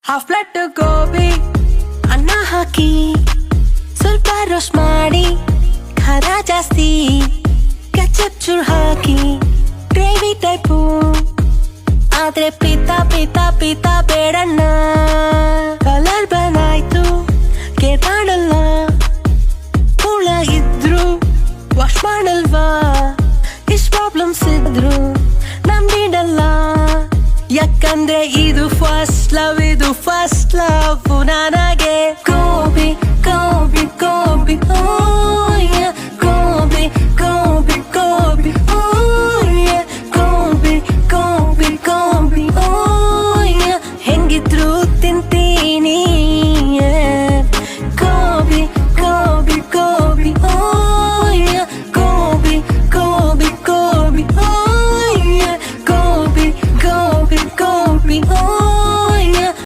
half plate gobi ಅನ್ನ ಹಾಕಿ ಸ್ವಲ್ಪ roast ಮಾಡಿ ಖಾರ ಜಾಸ್ತಿ ಕೆಚಪ್ ಚೂರ್ ಹಾಕಿ ಗ್ರೇವಿ ಟೈಪು ಆದ್ರೆ ಪಿತಾ ಪಿತಾ ಪಿತಾ ಬೇಡಣ್ಣ ಕಲರ್ ಬನಾಯ್ತು ಕೇಳಲ್ಲ ಹುಳ ಇದ್ರು ವಾಶ್ ಮಾಡಲ್ವಾ ಇಷ್ಟ ಪ್ರಾಬ್ಲಮ್ಸ್ ಇದ್ರು ನಂಬಿಡಲ್ಲ ಯಾಕಂದ್ರೆ ಇದು ಫಸ್ಟ್ ಲವ್ ನನಗೆ